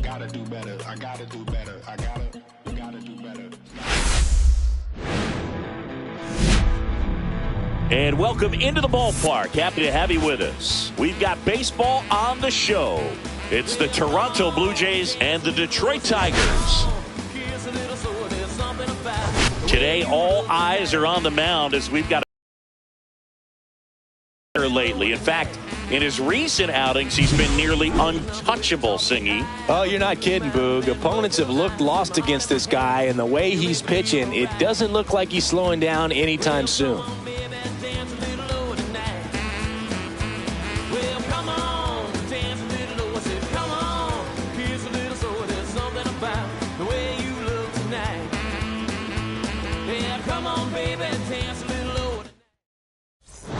Gotta do better. I gotta do better. I gotta do better. And welcome into the ballpark. Happy to have you with us. We've got baseball on the show. It's the Toronto Blue Jays and the Detroit Tigers. Today, all eyes are on the mound as we've got lately. In fact, in his recent outings, he's been nearly untouchable, Singy. Oh, you're not kidding, Boog. Opponents have looked lost against this guy, and the way he's pitching, it doesn't look like he's slowing down anytime soon.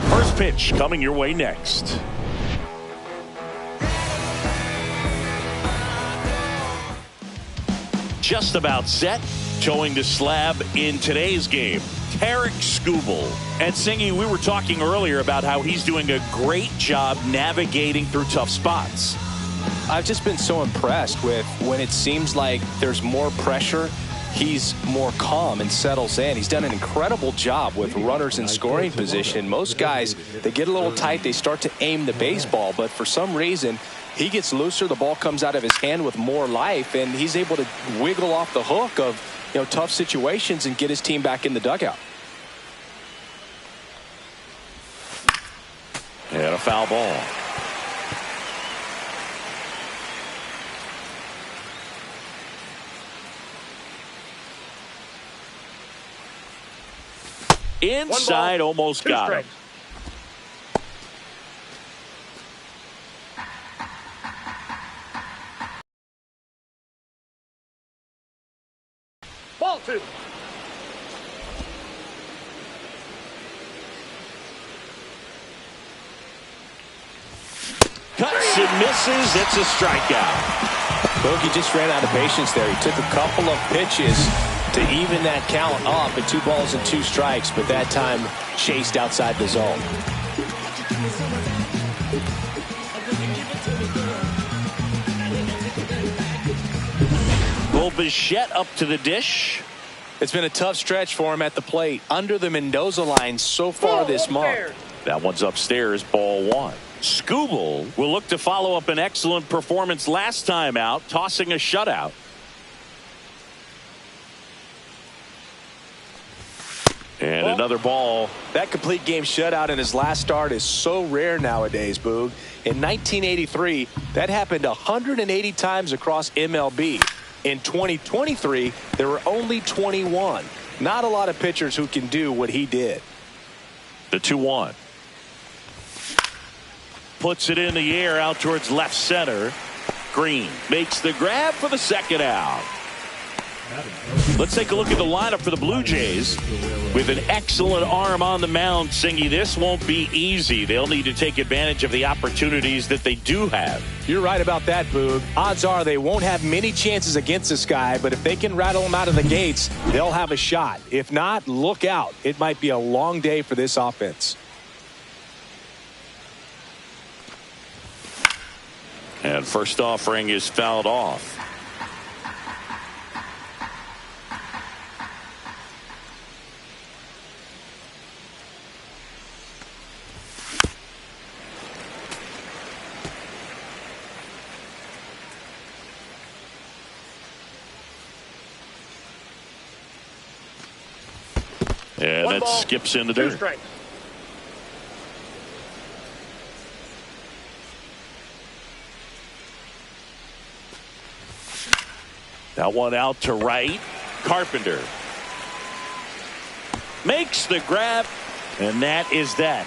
First pitch coming your way next. Just about set, towing the slab in today's game, Tarik Skubal. And Singy, we were talking earlier about how he's doing a great job navigating through tough spots. I've just been so impressed with when it seems like there's more pressure, he's more calm and settles in. He's done an incredible job with runners in scoring position. Most guys, they get a little tight, they start to aim the baseball, but for some reason, he gets looser, the ball comes out of his hand with more life, and he's able to wiggle off the hook of tough situations and get his team back in the dugout. And a foul ball. Inside, almost got him. Ball two. Cuts and misses. It's a strikeout. Bogey just ran out of patience there. He took a couple of pitches to even that count up at 2 balls and 2 strikes, but that time chased outside the zone. Bichette up to the dish. It's been a tough stretch for him at the plate under the Mendoza line so far this month. That one's upstairs, ball 1. Skubal will look to follow up an excellent performance last time out, tossing a shutout. And another ball. That complete game shutout in his last start is so rare nowadays, Boog. In 1983, that happened 180 times across MLB. In 2023, there were only 21. Not a lot of pitchers who can do what he did. The 2-1. Puts it in the air out towards left center. Green makes the grab for the second out. Let's take a look at the lineup for the Blue Jays. With an excellent arm on the mound, Singy, this won't be easy. They'll need to take advantage of the opportunities that they do have. You're right about that, Boog. Odds are they won't have many chances against this guy, but if they can rattle him out of the gates, they'll have a shot. If not, look out. It might be a long day for this offense. And first offering is fouled off. And that skips into there. That one out to right. Carpenter makes the grab, and that is that.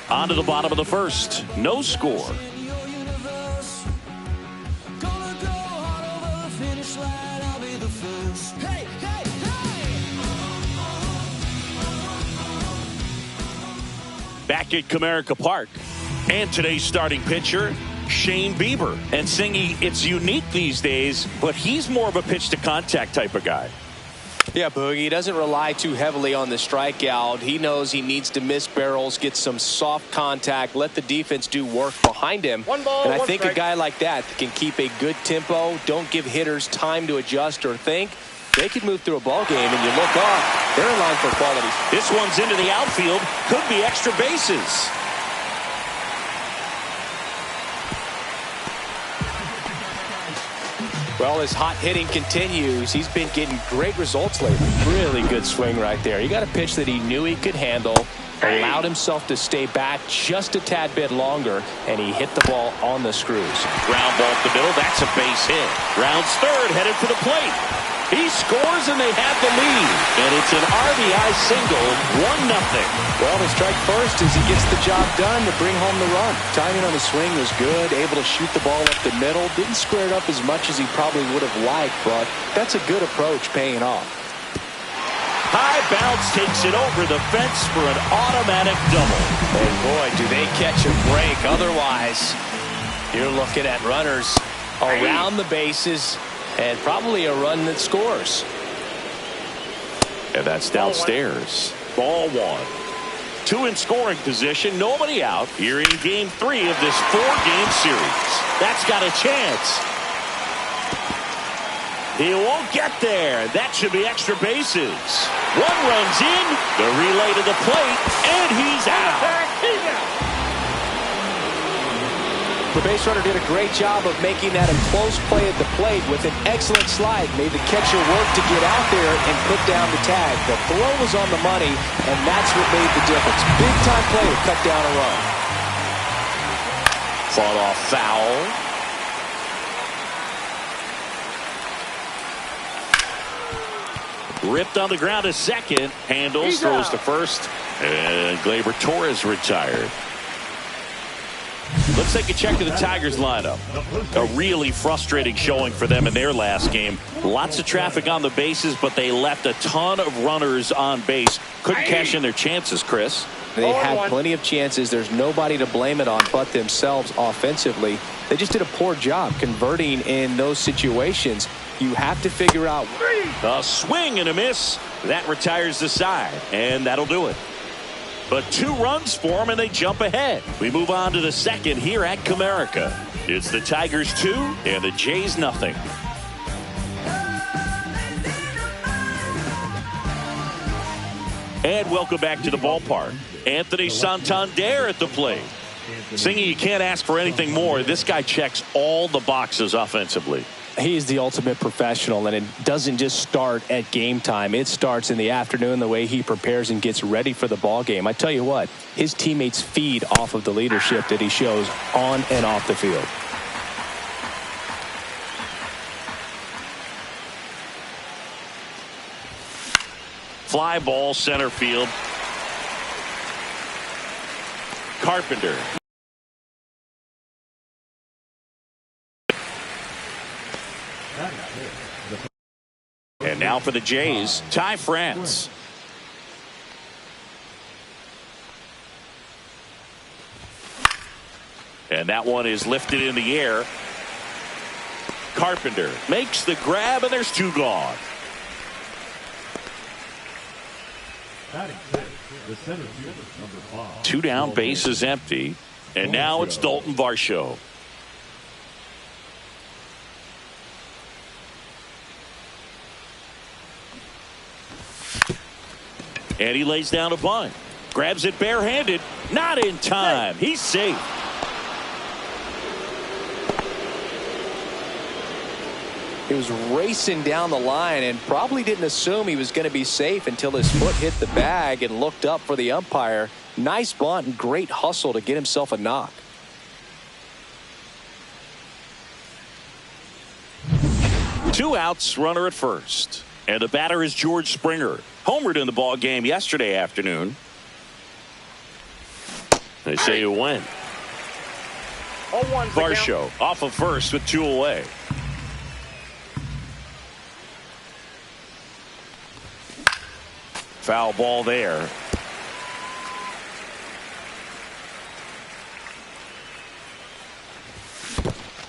On to the bottom of the first. No score. Back at Comerica Park. And today's starting pitcher, Shane Bieber. And Singy, it's unique these days, but he's more of a pitch to contact type of guy. Yeah, Boogie, he doesn't rely too heavily on the strikeout. He knows he needs to miss barrels, get some soft contact, let the defense do work behind him. One ball, and I one think strike. a guy like that can keep a good tempo, don't give hitters time to adjust or think. They could move through a ball game, and you look off, they're in line for quality. This one's into the outfield. Could be extra bases. Well, his hot hitting continues. He's been getting great results lately. Really good swing right there. He got a pitch that he knew he could handle, allowed himself to stay back just a tad bit longer, and he hit the ball on the screws. Ground ball up the middle. That's a base hit. Rounds third, headed for the plate. He scores, and they have the lead. And it's an RBI single, 1-0. Well, the strike first as he gets the job done to bring home the run. Timing on the swing was good, able to shoot the ball up the middle. Didn't square it up as much as he probably would have liked, but that's a good approach paying off. High bounce takes it over the fence for an automatic double. And boy, do they catch a break. Otherwise, you're looking at runners around the bases and probably a run that scores. And that's downstairs. Ball one. Two in scoring position, nobody out. Here in game 3 of this 4-game series. That's got a chance. He won't get there. That should be extra bases. One runs in, the relay to the plate, and he's out. The base runner did a great job of making that a close play at the plate with an excellent slide. Made the catcher work to get out there and put down the tag. The throw was on the money, and that's what made the difference. Big time play to cut down a run. Fought off foul. Ripped on the ground to second. Handles, throws to first. And Gleyber Torres retired. Let's take a check of the Tigers lineup. A really frustrating showing for them in their last game. Lots of traffic on the bases, but they left a ton of runners on base. Couldn't cash in their chances, Chris. They had plenty of chances. There's nobody to blame it on but themselves offensively. They just did a poor job converting in those situations. You have to figure out. A swing and a miss. That retires the side, and that'll do it. But 2 runs for them, and they jump ahead. We move on to the second here at Comerica. It's the Tigers 2 and the Jays 0. And welcome back to the ballpark. Anthony Santander at the plate. Singy, you can't ask for anything more. This guy checks all the boxes offensively. He's the ultimate professional, and it doesn't just start at game time. It starts in the afternoon, the way he prepares and gets ready for the ball game. I tell you what, his teammates feed off of the leadership that he shows on and off the field. Fly ball center field. Carpenter. And now for the Jays, Ty France. And that one is lifted in the air. Carpenter makes the grab, and there's 2 gone. Two down, bases empty. And now it's Dalton Varsho. And he lays down a bunt. Grabs it barehanded. Not in time. He's safe. He was racing down the line and probably didn't assume he was going to be safe until his foot hit the bag and looked up for the umpire. Nice bunt and great hustle to get himself a knock. Two outs, runner at first. And the batter is George Springer. Homered in the ball game yesterday afternoon. They say you win. Varsho off of first with 2 away. Foul ball there.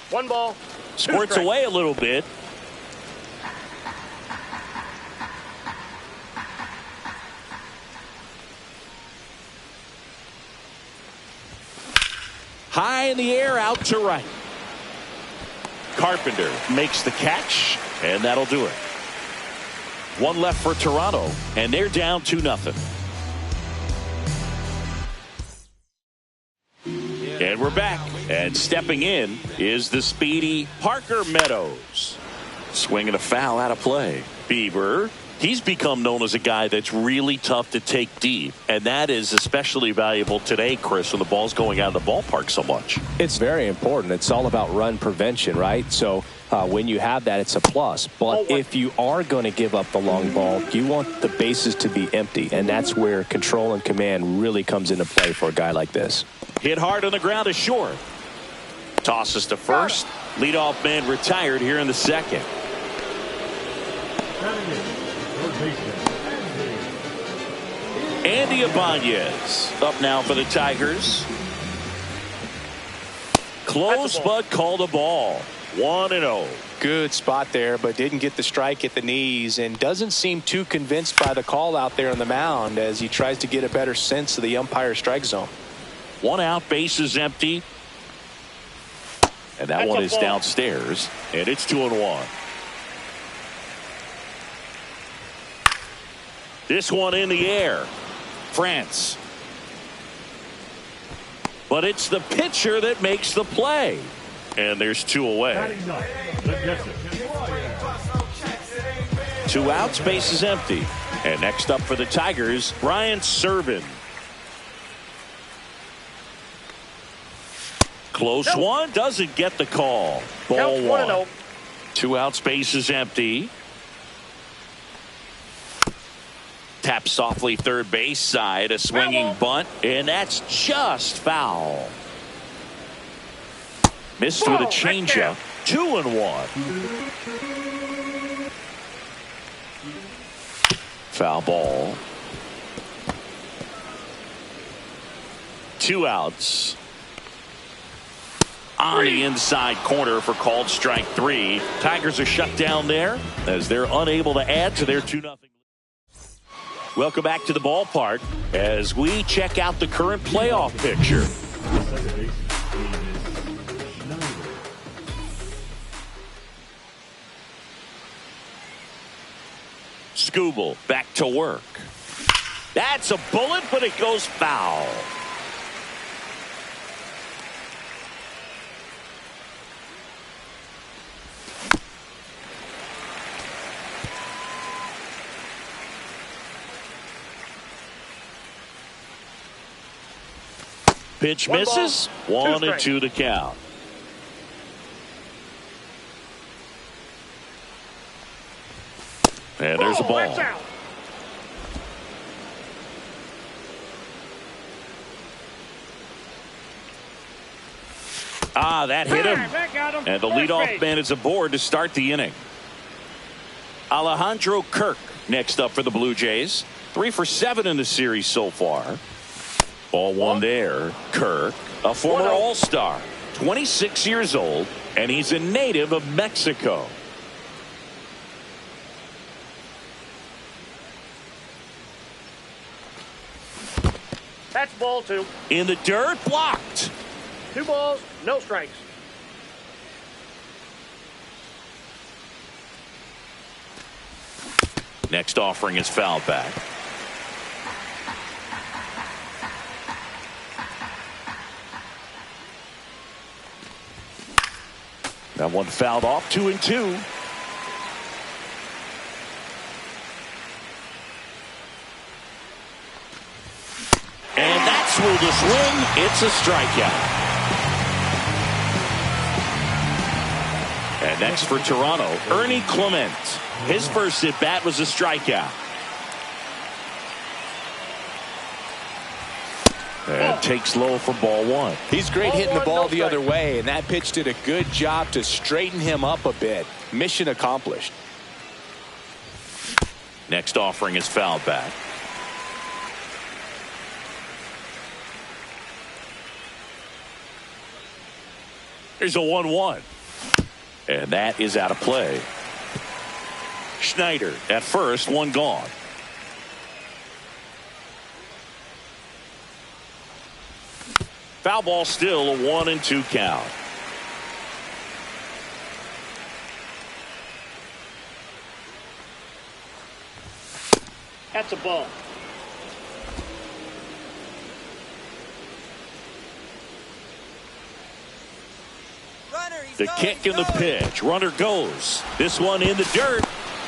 One ball. Squirts away a little bit. High in the air, out to right. Carpenter makes the catch, and that'll do it. One left for Toronto, and they're down 2-0. And we're back, and stepping in is the speedy Parker Meadows. Swinging a foul out of play. Bieber, he's become known as a guy that's really tough to take deep, and that is especially valuable today, Chris, when the ball's going out of the ballpark so much. It's very important. It's all about run prevention, right? So when you have that, it's a plus. But if you are going to give up the long ball, you want the bases to be empty, and that's where control and command really comes into play for a guy like this. Hit hard on the ground is short. Tosses to first. Leadoff man retired here in the second. Andy Ibanez up now for the Tigers. Close, but called a ball. 1-0. Good spot there, but didn't get the strike at the knees and doesn't seem too convinced by the call out there on the mound as he tries to get a better sense of the umpire strike zone. 1 out, bases empty. And that one is downstairs, and it's 2-1. This one in the air. France. But it's the pitcher that makes the play. And there's 2 away. 2 outs, bases empty. And next up for the Tigers, Brian Serven. Close one, doesn't get the call. Ball 1. 2 outs, bases empty. Tap softly third base side, a swinging bunt, and that's just foul. Missed with a changeup. 2-1. Foul ball. 2 outs. On the inside corner for called strike 3. Tigers are shut down there as they're unable to add to their 2-0. Welcome back to the ballpark as we check out the current playoff picture. Skubal back to work. That's a bullet, but it goes foul. Pitch misses. 1-2 to count. And there's a ball. That hit him. And the leadoff man is aboard to start the inning. Alejandro Kirk next up for the Blue Jays. 3 for 7 in the series so far. Ball 1 there. Kirk, a former All-Star, 26 years old, and he's a native of Mexico. That's ball 2. In the dirt, blocked. 2 balls, no strikes. Next offering is foul back. That one fouled off. 2-2. And that's with the swing. It's a strikeout. And next for Toronto, Ernie Clement. His first at bat was a strikeout. And takes low for ball 1. He's great hitting the ball the other way, and that pitch did a good job to straighten him up a bit. Mission accomplished. Next offering is foul back. Here's a 1-1. And that is out of play. Schneider at first, 1 gone. Foul ball, still a 1-2 count. That's a ball. The kick and the pitch. Runner goes. This one in the dirt.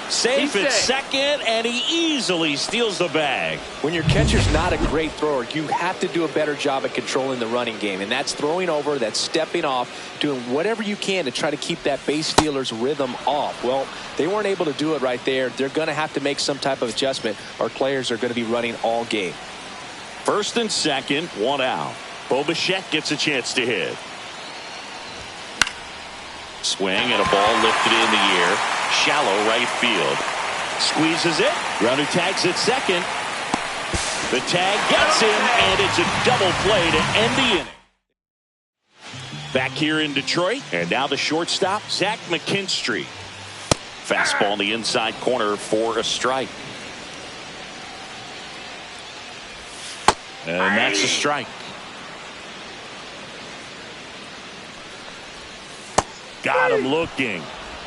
Safe at second, and he easily steals the bag. When your catcher's not a great thrower, you have to do a better job at controlling the running game, and that's throwing over, that's stepping off, doing whatever you can to try to keep that base stealer's rhythm off. Well, they weren't able to do it right there. They're going to have to make some type of adjustment. Our players are going to be running all game. First and second, 1 out. Bo Bichette gets a chance to hit. Swing and a ball lifted in the air. Shallow right field. Squeezes it. Runner tags at second. The tag gets him, and it's a double play to end the inning. Back here in Detroit, and now the shortstop, Zach McKinstry. Fastball in the inside corner for a strike. And that's a strike. Got him looking.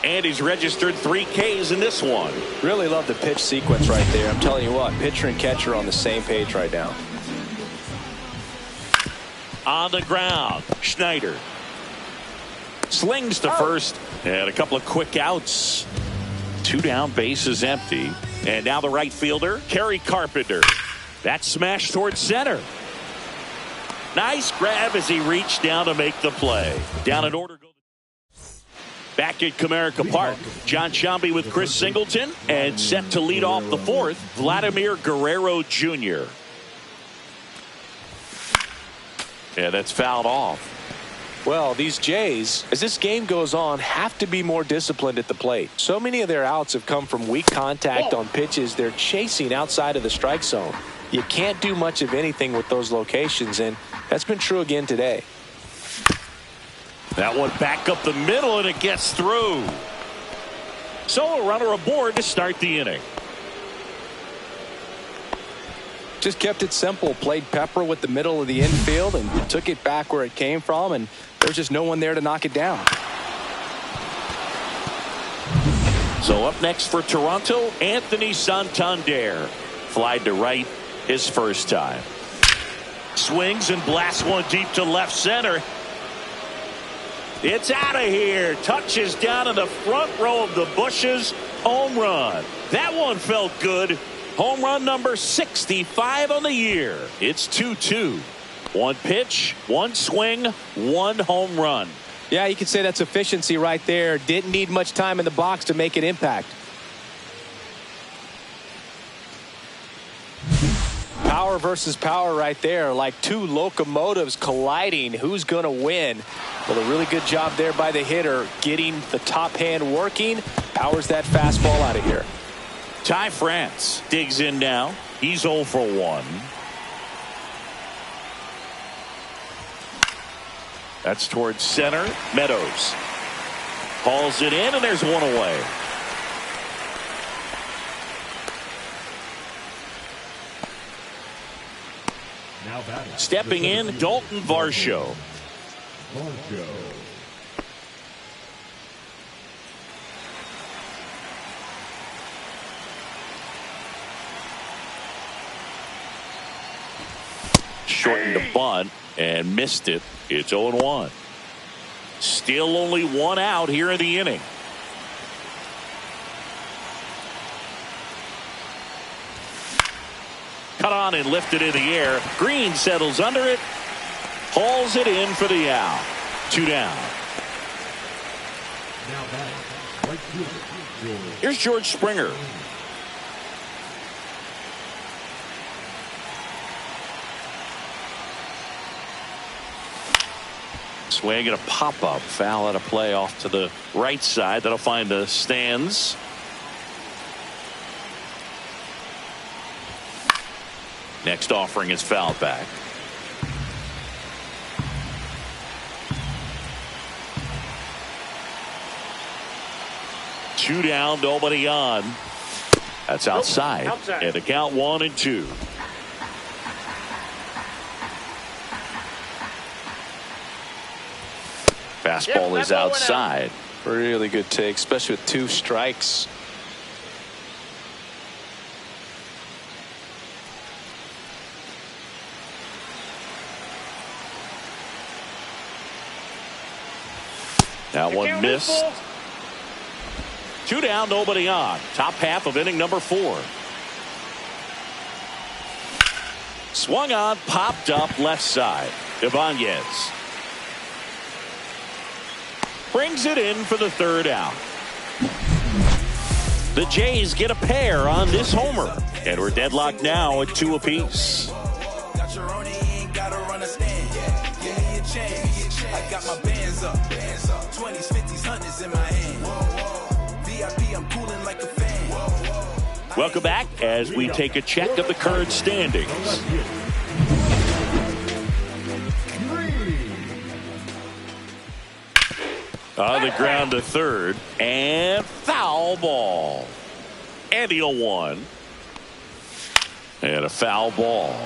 And he's registered 3 Ks in this one. Really love the pitch sequence right there. I'm telling you what, pitcher and catcher on the same page right now. On the ground, Schneider slings to first, and a couple of quick outs. 2 down, bases empty. And now the right fielder, Kerry Carpenter. That smash towards center. Nice grab as he reached down to make the play. Down in order. Back at Comerica Park, John Sciambi with Chris Singleton, and set to lead off the 4th, Vladimir Guerrero Jr. Yeah, that's fouled off. Well, these Jays, as this game goes on, have to be more disciplined at the plate. So many of their outs have come from weak contact on pitches they're chasing outside of the strike zone. You can't do much of anything with those locations, and that's been true again today. That one back up the middle, and it gets through. So a runner aboard to start the inning. Just kept it simple. Played pepper with the middle of the infield and took it back where it came from, and there's just no one there to knock it down. So up next for Toronto, Anthony Santander. Flied to right his first time. Swings and blasts one deep to left center. It's out of here. Touches down in the front row of the bushes. Home run. That one felt good. Home run number 65 on the year. It's 2-2. 1 pitch, 1 swing, 1 home run. Yeah, you could say that's efficiency right there. Didn't need much time in the box to make an impact. Power versus power right there, like 2 locomotives colliding. Who's going to win? Well, a really good job there by the hitter, getting the top hand working. Powers that fastball out of here. Ty France digs in now. He's 0 for 1. That's towards center. Meadows hauls it in, and there's 1 away. Stepping in, Dalton Varsho. Shortened a bunt and missed it. It's 0-1. Still only 1 out here in the inning. Cut on and lifted in the air. Green settles under it. Hauls it in for the out. 2 down. Here's George Springer. Swing and a pop-up. Foul at a play off to the right side. That'll find the stands. Next offering is fouled back. Two down, nobody on. That's outside. And the count 1-2. Fastball is outside. Really good take, especially with 2 strikes. That one missed. 2 down, nobody on. Top half of inning number 4. Swung on, popped up left side. Ibanez brings it in for the 3rd out. The Jays get a pair on this homer, and we're deadlocked now at 2 apiece. I got my bands up, 20s, 50s, 100s in my hand. VIP, I'm cooling like a fan. Welcome back as we take a check of the current standings. On the ground to 3rd, and foul ball. And the 0-1. And a foul ball.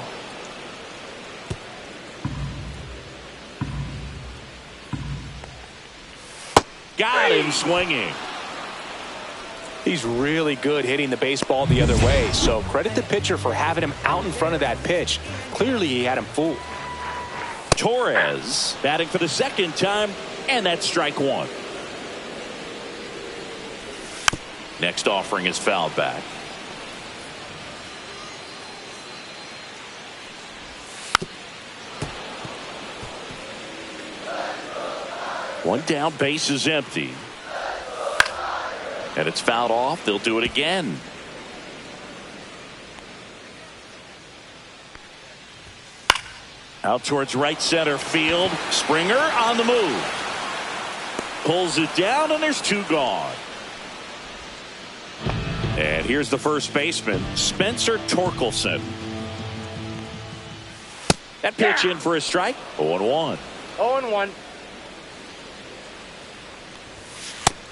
Got him swinging. He's really good hitting the baseball the other way, so credit the pitcher for having him out in front of that pitch. Clearly he had him fooled. Torres batting for the 2nd time, and that's strike 1. Next offering is fouled back. One down, base is empty. And it's fouled off. They'll do it again. Out towards right center field. Springer on the move. Pulls it down, and there's 2 gone. And here's the first baseman, Spencer Torkelson. That pitch in for a strike. 0-1. 0-1.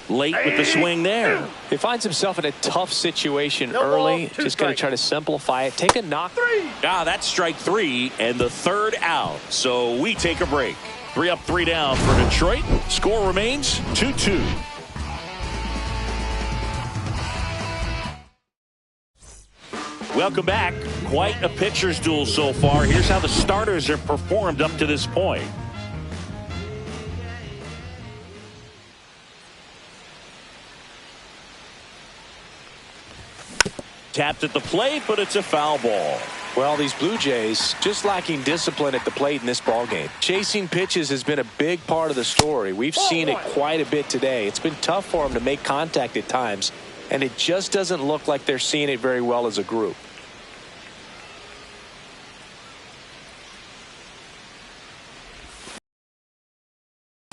Late with the swing there. He finds himself in a tough situation early. Ball, 2 just going to try to simplify it. Take a knock. 3. That's strike 3 and the 3rd out. So we take a break. 3 up, 3 down for Detroit. Score remains 2-2. Welcome back. Quite a pitcher's duel so far. Here's how the starters have performed up to this point. Tapped at the plate, but it's a foul ball. Well, these Blue Jays just lacking discipline at the plate in this ballgame. Chasing pitches has been a big part of the story. We've seen it quite a bit today. It's been tough for them to make contact at times, and it just doesn't look like they're seeing it very well as a group.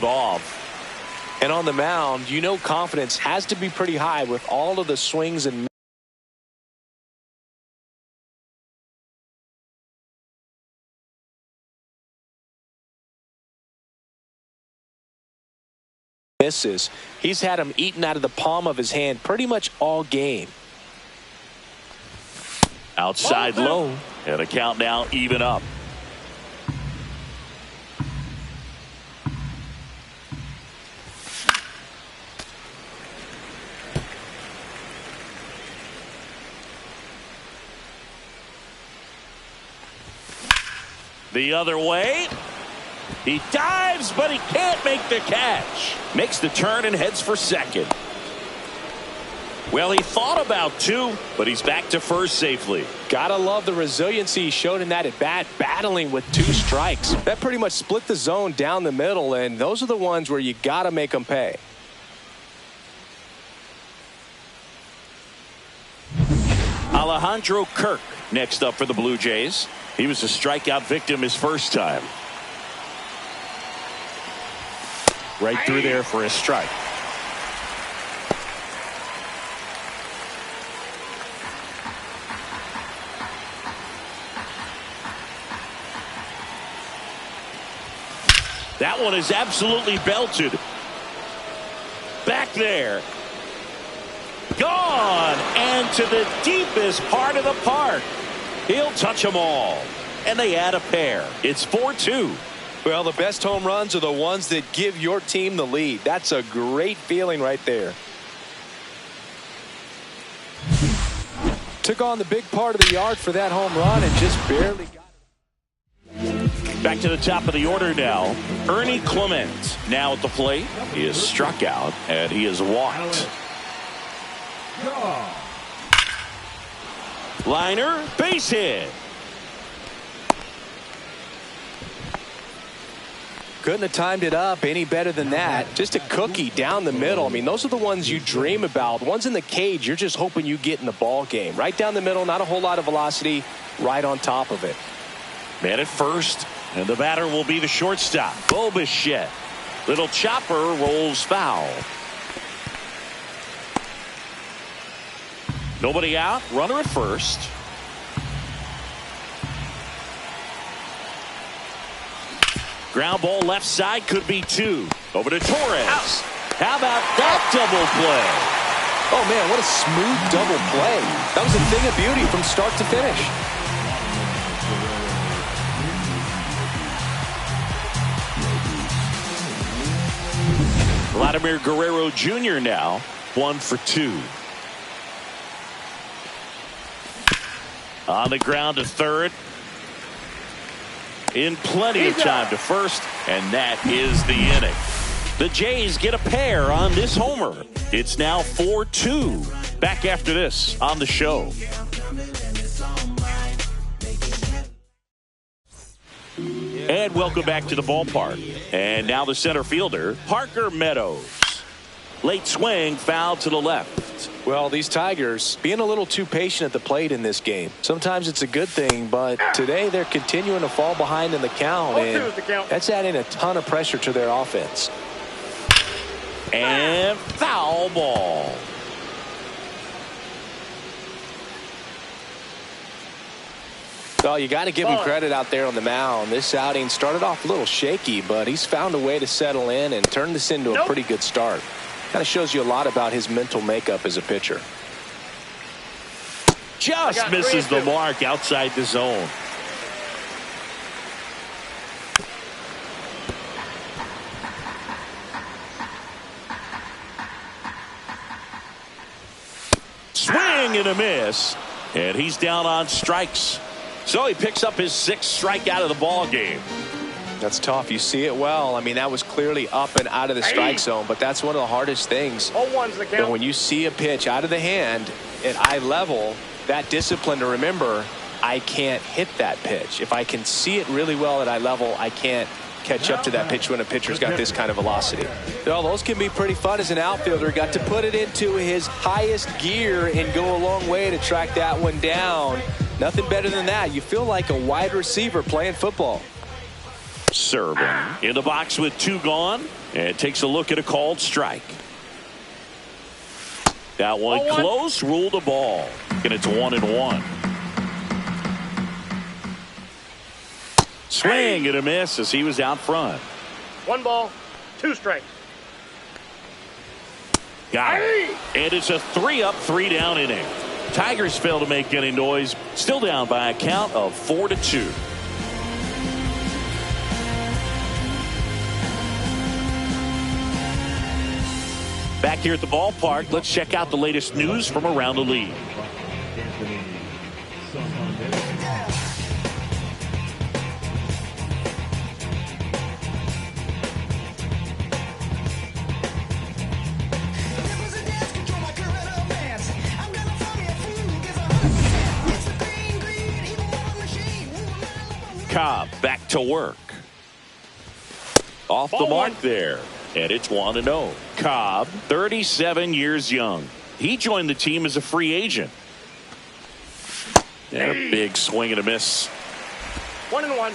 Off. And on the mound, you know confidence has to be pretty high with all of the swings and misses. He's had them eaten out of the palm of his hand pretty much all game. Outside low, and a count now even up. The other way. He dives, but he can't make the catch. Makes the turn and heads for 2nd. Well, he thought about 2, but he's back to 1st safely. Gotta love the resiliency he showed in that at bat, battling with 2 strikes. That pretty much split the zone down the middle, and those are the ones where you gotta make them pay. Alejandro Kirk next up for the Blue Jays. He was a strikeout victim his first time. Right through there for a strike. That one is absolutely belted. Back there. Gone. And to the deepest part of the park. He'll touch them all. And they add a pair. It's 4-2. Well, the best home runs are the ones that give your team the lead. That's a great feeling right there. Took on the big part of the yard for that home run and just barely got it. Back to the top of the order now. Ernie Clement now at the plate. He is struck out and he is walked. Liner, base hit. Couldn't have timed it up any better than that. Just a cookie down the middle. I mean, those are the ones you dream about. Ones in the cage, you're just hoping you get in the ball game. Right down the middle, not a whole lot of velocity, right on top of it. Man at first, and the batter will be the shortstop, Bo Bichette. Little chopper rolls foul. Nobody out, runner at first. Ground ball left side, could be two. Over to Torres. Out. How about that double play? Oh, man, what a smooth double play. That was a thing of beauty from start to finish. Vladimir Guerrero Jr. now, 1 for 2. On the ground to third. In plenty of time to first, and that is the inning. The Jays get a pair on this homer. It's now 4-2. Back after this on the show. And welcome back to the ballpark. And now the center fielder, Parker Meadows. Late swing, foul to the left. Well, these Tigers being a little too patient at the plate in this game. Sometimes it's a good thing, but today they're continuing to fall behind in the count, and that's adding a ton of pressure to their offense. And foul ball. Well, you got to give him credit out there on the mound. This outing started off a little shaky, but he's found a way to settle in and turn this into a pretty good start. Kind of shows you a lot about his mental makeup as a pitcher. Just misses the mark outside the zone. Swing and a miss, and he's down on strikes. So he picks up his 6th strikeout of the ball game. That's tough. You see it well. I mean, that was clearly up and out of the strike zone, but that's one of the hardest things. 0-1's the count. And when you see a pitch out of the hand at eye level, that discipline to remember, I can't hit that pitch. If I can see it really well at eye level, I can't catch up to that pitch when a pitcher's got this kind of velocity. Well, those can be pretty fun as an outfielder. Got to put it into his highest gear and go a long way to track that one down. Nothing better than that. You feel like a wide receiver playing football. Serving in the box with 2 gone, and takes a look at a called strike. That one close, ruled a ball, and it's 1-1. Swing and a miss as he was out front. 1 ball, 2 strikes. Got it. And it's a 3-up, 3-down inning. Tigers fail to make any noise. Still down by a count of 4-2. Back here at the ballpark, let's check out the latest news from around the league. Cobb back to work. Off the mark there. And it's 1-0. Cobb, 37 years young. He joined the team as a free agent. And a big swing and a miss. 1-1.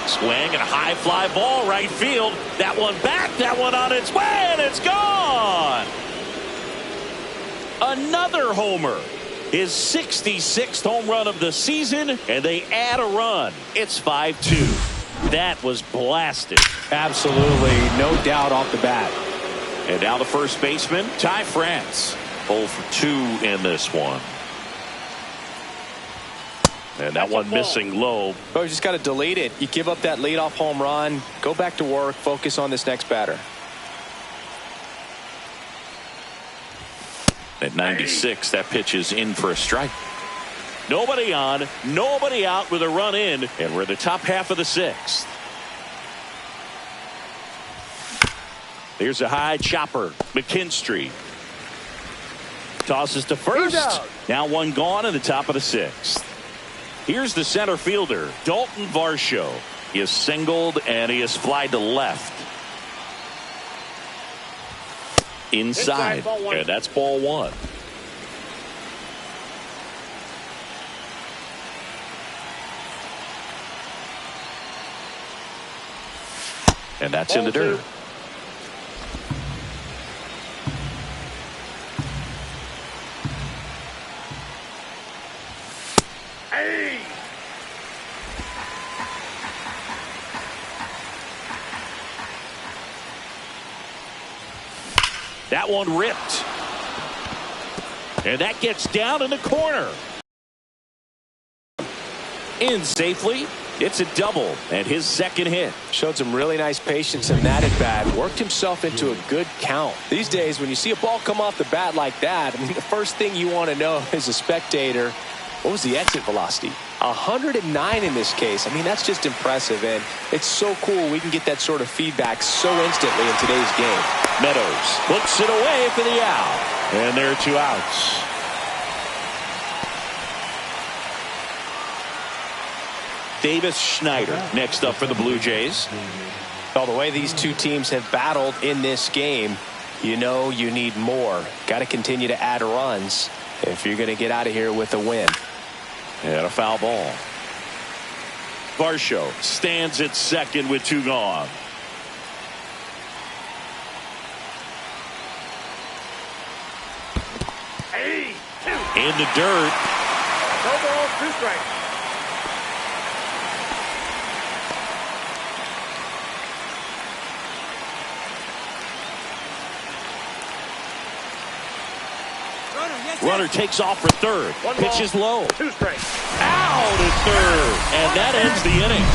Swing and a high fly ball right field. That one back, that one on its way, and it's gone. Another homer. His 66th home run of the season, and they add a run. It's 5-2. That was blasted. Absolutely, no doubt off the bat. And now the first baseman, Ty France. 0 for 2 in this one. And that one missing low. Oh, you just got to delete it. You give up that leadoff home run. Go back to work. Focus on this next batter. At 96, that pitch is in for a strike. Nobody on, nobody out with a run in, and we're the top half of the 6th. Here's a high chopper. McKinstry tosses to first. Now one gone in the top of the 6th. Here's the center fielder, Dalton Varsho. He is singled and he is flied to left. Inside, and that's ball 1. And that's in the dirt. Hey! That one ripped. And that gets down in the corner. In safely. It's a double and his second hit. Showed some really nice patience in that at bat. Worked himself into a good count. These days, when you see a ball come off the bat like that, I mean, the first thing you want to know as a spectator, what was the exit velocity? 109 in this case. I mean, that's just impressive, and it's so cool we can get that sort of feedback so instantly in today's game. Meadows puts it away for the out. And there are 2 outs. Davis Schneider next up for the Blue Jays. Well, the way these two teams have battled in this game, you know you need more. Got to continue to add runs if you're going to get out of here with a win. And a foul ball. Varsho stands at second with 2 gone. Hey! In the dirt. No balls, 2 strikes. Runner takes off for third. One Pitch is low. 2 strikes. Out at third. And that ends the inning.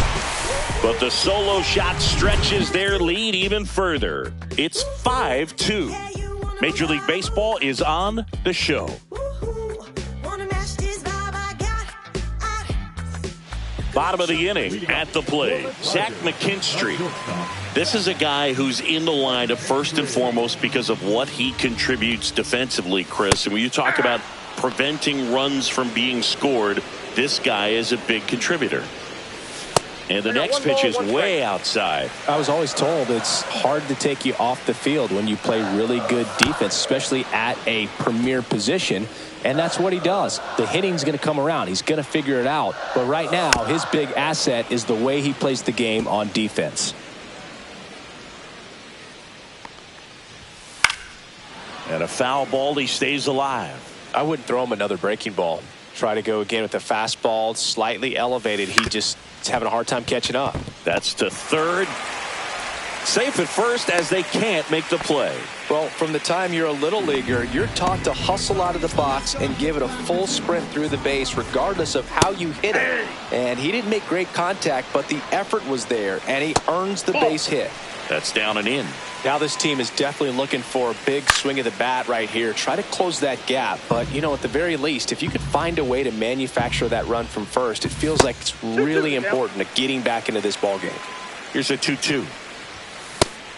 But the solo shot stretches their lead even further. It's 5-2. Major League Baseball is on the show. Bottom of the inning at the plate. Zach McKinstry. This is a guy who's in the lineup first and foremost because of what he contributes defensively, Chris. And when you talk about preventing runs from being scored, this guy is a big contributor. And the next pitch is way outside. I was always told it's hard to take you off the field when you play really good defense, especially at a premier position. And that's what he does. The hitting's going to come around. He's going to figure it out. But right now, his big asset is the way he plays the game on defense. And a foul ball, he stays alive. I wouldn't throw him another breaking ball. Try to go again with the fastball, slightly elevated. He just is having a hard time catching up. That's to third. Safe at first as they can't make the play. Well, from the time you're a little leaguer, you're taught to hustle out of the box and give it a full sprint through the base regardless of how you hit it. And he didn't make great contact, but the effort was there, and he earns the base hit. That's down and in. Now this team is definitely looking for a big swing of the bat right here. Try to close that gap. But, you know, at the very least, if you could find a way to manufacture that run from first, it feels like it's really important to getting back into this ball game. Here's a 2-2.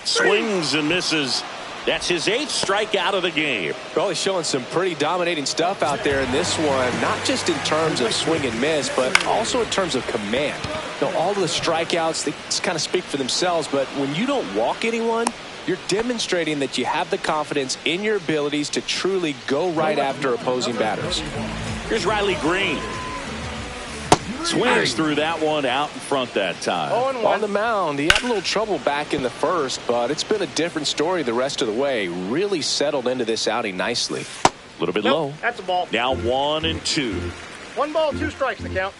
Swings and misses. That's his 8th strikeout of the game. Well, he's showing some pretty dominating stuff out there in this one, not just in terms of swing and miss, but also in terms of command. You know, all of the strikeouts, they just kind of speak for themselves, but when you don't walk anyone, you're demonstrating that you have the confidence in your abilities to truly go right after opposing batters. Here's Riley Green. Swings through that one out in front that time. On the mound, he had a little trouble back in the first, but it's been a different story the rest of the way. Really settled into this outing nicely. A little bit low. That's a ball. Now 1-2. 1 ball, 2 strikes to count.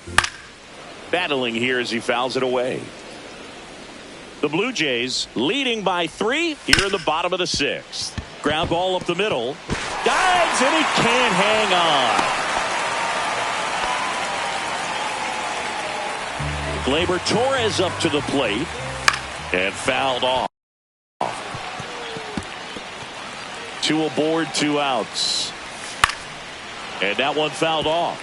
Battling here as he fouls it away. The Blue Jays leading by 3 here in the bottom of the 6th. Ground ball up the middle. Dives, and he can't hang on. Gleyber Torres up to the plate and fouled off. 2 aboard, 2 outs. And that one fouled off.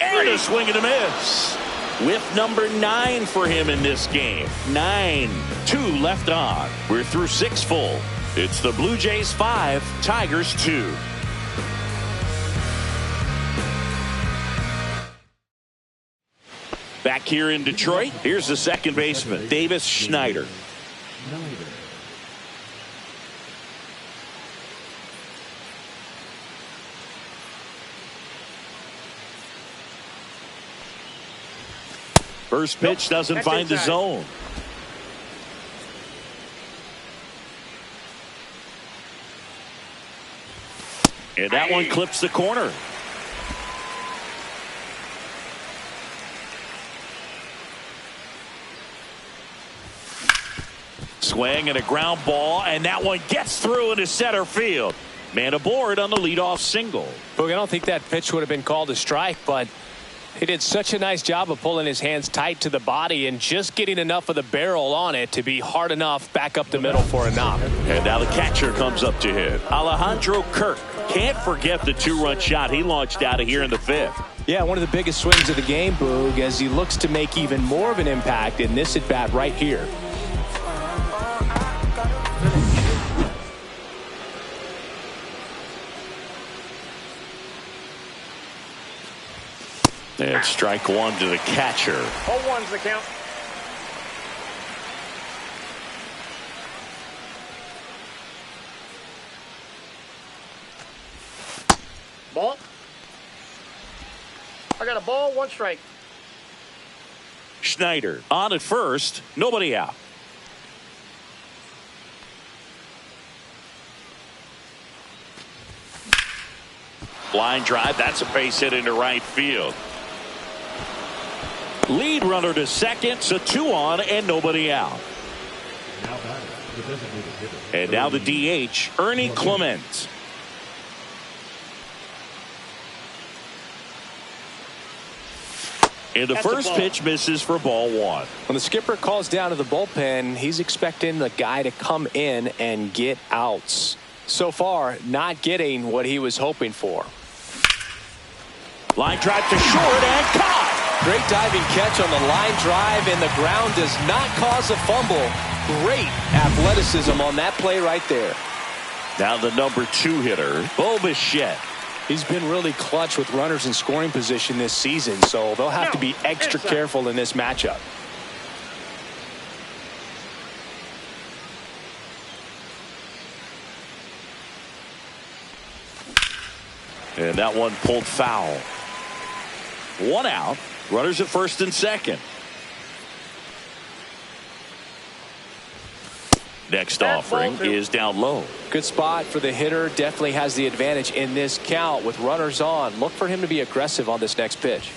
And a swing and a miss. Whiff number 9 for him in this game. 9, 2 left on. We're through 6 full. It's the Blue Jays 5, Tigers 2. Back here in Detroit, here's the second baseman, Davis Schneider. First pitch doesn't find the zone. And that one clips the corner. Swing and a ground ball, and that one gets through into center field. Man aboard on the leadoff single. Boog, I don't think that pitch would have been called a strike, but he did such a nice job of pulling his hands tight to the body and just getting enough of the barrel on it to be hard enough back up the middle for a knock. And now the catcher comes up to hit. Alejandro Kirk. Can't forget the 2-run shot he launched out of here in the 5th. Yeah, one of the biggest swings of the game, Boog, as he looks to make even more of an impact in this at-bat right here. And strike 1 to the catcher. 0-1's the count. Ball. I got a ball, 1 strike. Schneider on at first, nobody out. Line drive, that's a base hit into right field. Lead runner to second, so 2 on and nobody out. And now the DH, Ernie Clement. And the first pitch misses for ball 1. When the skipper calls down to the bullpen, he's expecting the guy to come in and get outs. So far, not getting what he was hoping for. Line drive to short and caught. Great diving catch on the line drive, and the ground does not cause a fumble. Great athleticism on that play right there. Now the number 2 hitter, Bo Bichette. He's been really clutch with runners in scoring position this season, so they'll have to be extra careful in this matchup. And that one pulled foul. 1 out. Runners at first and second. Next offering is down low. Good spot for the hitter. Definitely has the advantage in this count with runners on. Look for him to be aggressive on this next pitch.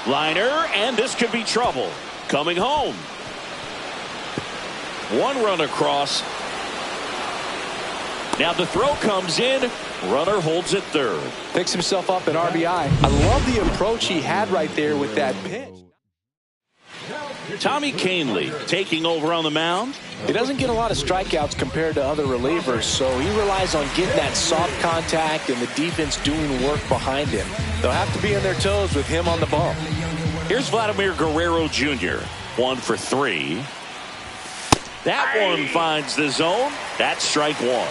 Liner, and this could be trouble. Coming home. 1 run across. Now the throw comes in. Runner holds it third. Picks himself up an RBI. I love the approach he had right there with that pitch. Tommy Kahnle taking over on the mound. He doesn't get a lot of strikeouts compared to other relievers, so he relies on getting that soft contact and the defense doing work behind him. They'll have to be on their toes with him on the bump. Here's Vladimir Guerrero Jr. 1 for 3. That one finds the zone. That's strike 1.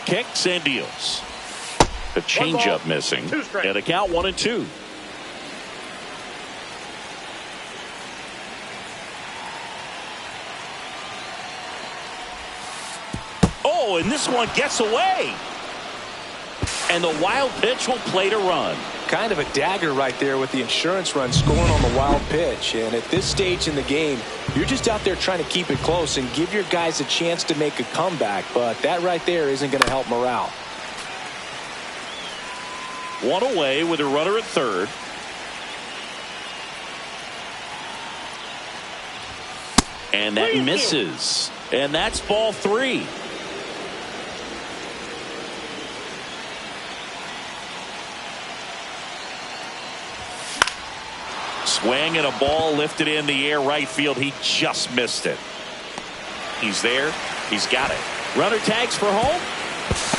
Kicks and deals. The changeup missing. And a count 1-2. Oh, and this one gets away. And the wild pitch will play to run. kind of a dagger right there with the insurance run scoring on the wild pitch. And at this stage in the game, you're just out there trying to keep it close and give your guys a chance to make a comeback. But that right there isn't going to help morale. One away with a runner at third. And that misses. And that's ball 3. Swing and a ball lifted in the air right field. He just missed it. He's there. He's got it. Runner tags for home.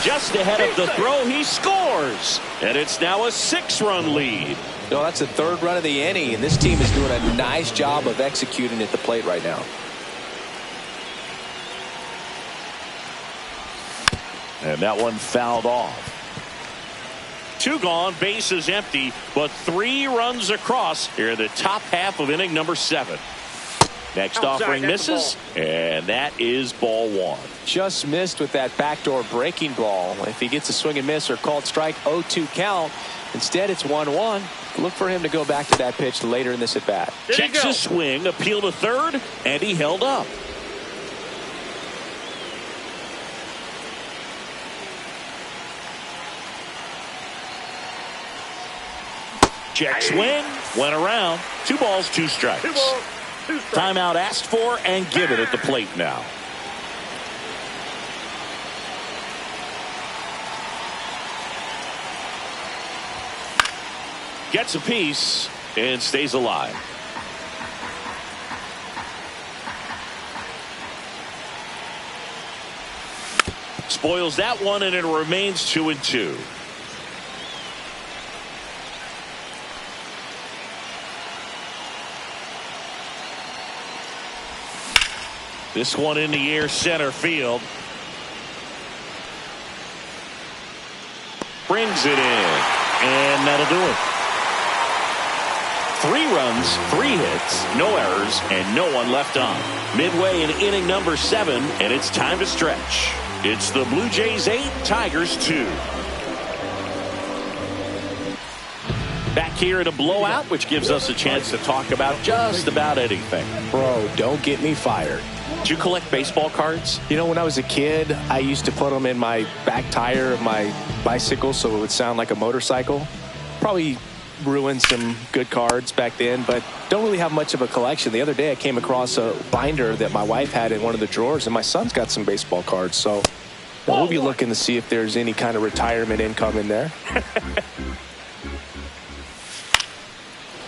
Just ahead of the throw, he scores. And it's now a 6-run lead. No, that's the 3rd run of the inning, and this team is doing a nice job of executing at the plate right now. And that one fouled off. 2 gone, bases empty, but 3 runs across here in the top half of inning number 7. Next offering misses, and that is ball 1. Just missed with that backdoor breaking ball. If he gets a swing and miss or called strike, 0-2 count. Instead, it's 1-1. Look for him to go back to that pitch later in this at bat. Checks his swing, appeal to third, and he held up. Check swing, went around. 2 balls, 2 strikes. 2 balls, 2 strikes. Timeout asked for and given at the plate now. Gets a piece and stays alive. Spoils that one, and it remains 2-2. This one in the air, center field. Brings it in, and that'll do it. 3 runs, 3 hits, no errors, and no one left on. Midway in inning number 7, and it's time to stretch. It's the Blue Jays 8, Tigers 2. Back here at a blowout, which gives us a chance to talk about just about anything. Bro, don't get me fired. Do you collect baseball cards? You know, when I was a kid, I used to put them in my back tire of my bicycle so it would sound like a motorcycle. Probably ruined some good cards back then, but don't really have much of a collection. The other day I came across a binder that my wife had in one of the drawers, and my son's got some baseball cards, so we'll be looking to see if there's any kind of retirement income in there.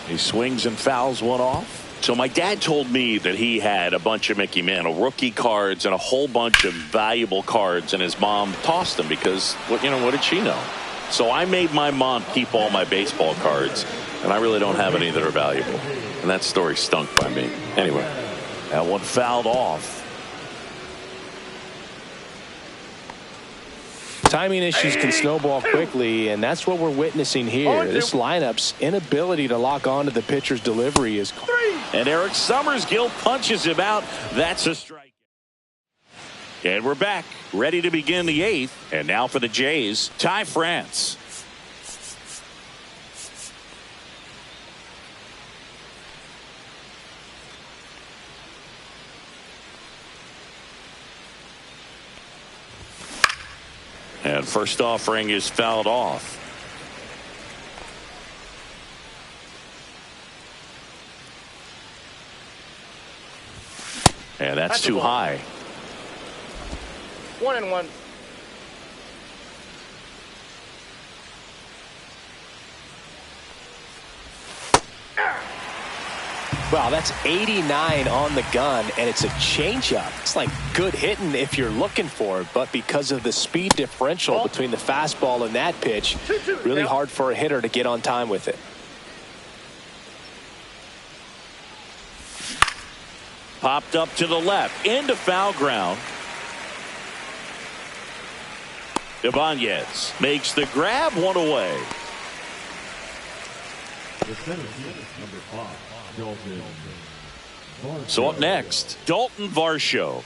He swings and fouls one off. So my dad told me that he had a bunch of Mickey Mantle rookie cards and a whole bunch of valuable cards, and his mom tossed them because, what did she know? So I made my mom keep all my baseball cards, and I really don't have any that are valuable. And that story stunk by me. Anyway, that one fouled off. Timing issues can snowball quickly, and that's what we're witnessing here. This lineup's inability to lock onto the pitcher's delivery is... And Eric Summersgill punches him out. That's a strike. And we're back, ready to begin the 8th. And now for the Jays, Ty France. And first offering is fouled off. And that's too high. 1-1. Wow, that's 89 on the gun, and it's a changeup. It's like good hitting if you're looking for it, but because of the speed differential between the fastball and that pitch, really hard for a hitter to get on time with it. Popped up to the left, into foul ground. Ibanez makes the grab, 1 away. So up next, Dalton Varsho.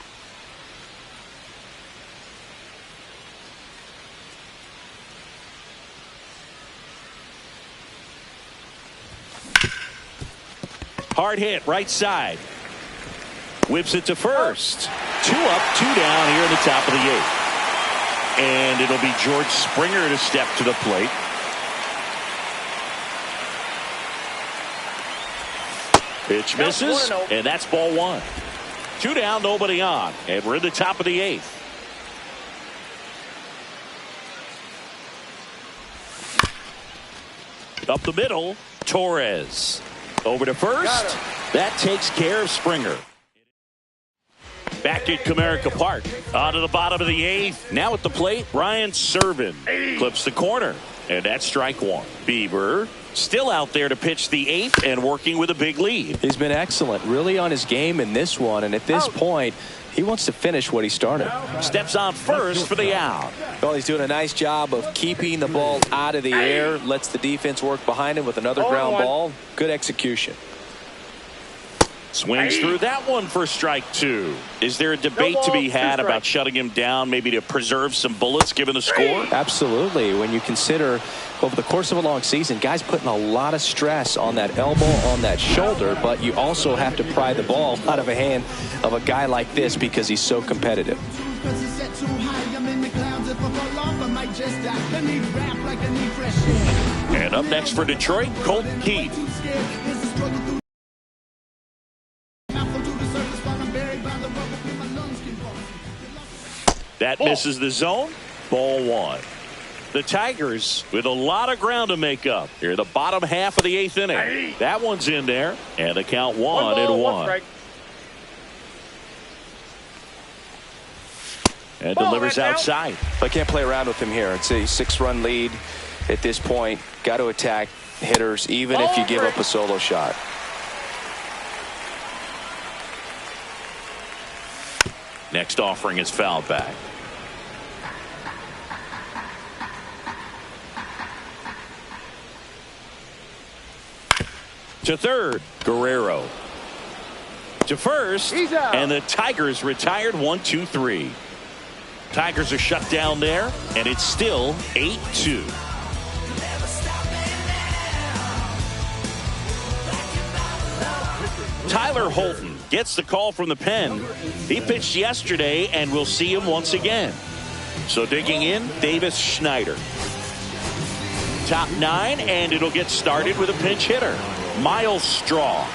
Hard hit, right side. Whips it to first. 2 up, 2 down here in the top of the 8th. And it'll be George Springer to step to the plate. Pitch misses, and that's ball 1. 2 down, nobody on, and we're in the top of the 8th. Up the middle, Torres. Over to first. That takes care of Springer. Back at Comerica Park. On to the bottom of the 8th. Now at the plate, Ryan Servin clips the corner. And that's strike 1. Bieber still out there to pitch the 8th and working with a big lead. He's been excellent, really on his game in this one. And at this point, he wants to finish what he started. Steps on first for the out. Well, he's doing a nice job of keeping the ball out of the air. Lets the defense work behind him with another ground ball. Good execution. Swings through that one for strike 2. Is there a debate to be had about shutting him down, maybe to preserve some bullets given the score? Absolutely. When you consider over the course of a long season, guys putting a lot of stress on that elbow, on that shoulder, but you also have to pry the ball out of a hand of a guy like this because he's so competitive. And up next for Detroit, Colton Keith. That misses the zone. Ball 1. The Tigers with a lot of ground to make up here. The bottom half of the 8th inning. That one's in there. And the count 1-1. And delivers outside. I can't play around with him here. It's a 6-run lead at this point. Got to attack hitters even if you give up a solo shot. Next offering is fouled back. To third, Guerrero. To first, and the Tigers retired 1-2-3. Tigers are shut down there, and it's still 8-2. Tyler Holton gets the call from the pen. He pitched yesterday, and we'll see him once again. So digging in, Davis Schneider. Top 9, and it'll get started with a pinch hitter, Miles Straw.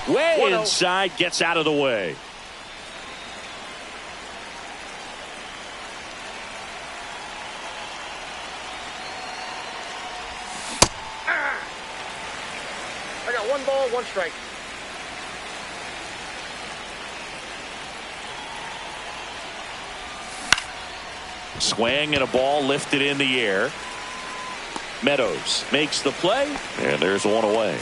Way inside, gets out of the way. I got 1 ball, 1 strike. Swing and a ball lifted in the air. Meadows makes the play, and there's one away.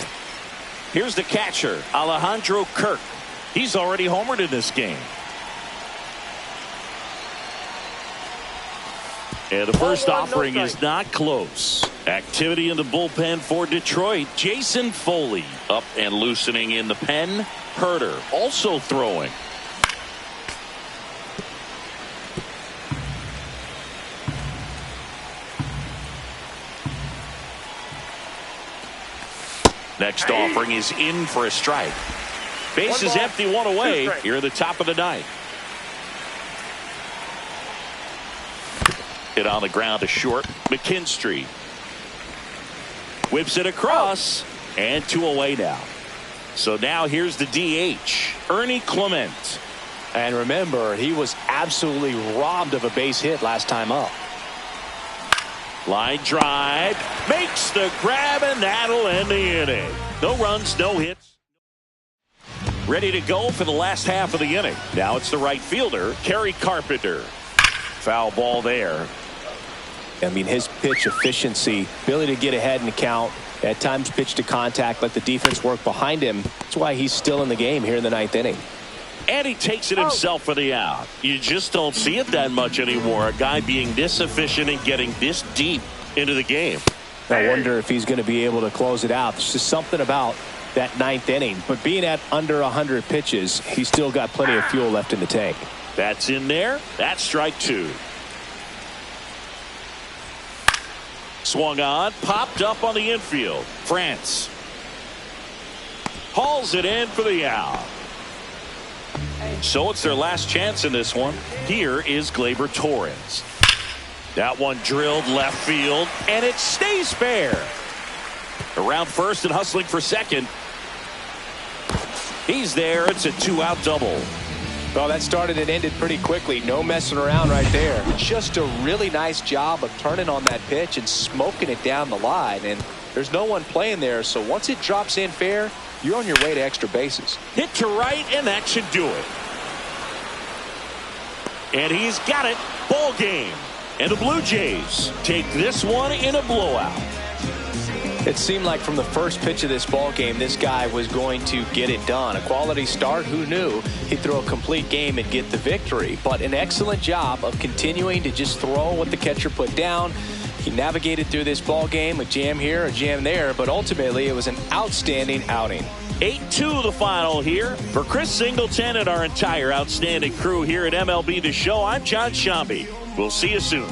Here's the catcher, Alejandro Kirk. He's already homered in this game. And the first offering is not close. Activity in the bullpen for Detroit. Jason Foley up and loosening in the pen. Herter also throwing. Next offering is in for a strike. Base is empty, 1 away. Here at the top of the 9th. Hit on the ground to short. McKinstry whips it across, and 2 away now. So now here's the DH, Ernie Clement. And remember, he was absolutely robbed of a base hit last time up. Line drive, makes the grab, and that'll end the inning. No runs, no hits. Ready to go for the last half of the inning. Now it's the right fielder, Kerry Carpenter. Foul ball there. I mean, his pitch efficiency, ability to get ahead in the count, at times pitch to contact, let the defense work behind him. That's why he's still in the game here in the 9th inning. And he takes it himself for the out. You just don't see it that much anymore. A guy being this efficient and getting this deep into the game. I wonder if he's going to be able to close it out. There's just something about that 9th inning. But being at under 100 pitches, he's still got plenty of fuel left in the tank. That's in there. That's strike 2. Swung on, popped up on the infield. France hauls it in for the out. So it's their last chance in this one. Here is Gleyber Torres. That one drilled left field, and it stays fair. Around first and hustling for second. He's there. It's a 2-out double. Well, that started and ended pretty quickly. No messing around right there. Just a really nice job of turning on that pitch and smoking it down the line. And there's no one playing there, so once it drops in fair, you're on your way to extra bases. Hit to right, and that should do it. And he's got it. Ball game. And the Blue Jays take this one in a blowout. It seemed like from the first pitch of this ball game, this guy was going to get it done. A quality start. Who knew he'd throw a complete game and get the victory? But an excellent job of continuing to just throw what the catcher put down. He navigated through this ball game, a jam here, a jam there, but ultimately it was an outstanding outing. 8-2 the final here. For Chris Singleton and our entire outstanding crew here at MLB The Show, I'm John Shambi. We'll see you soon.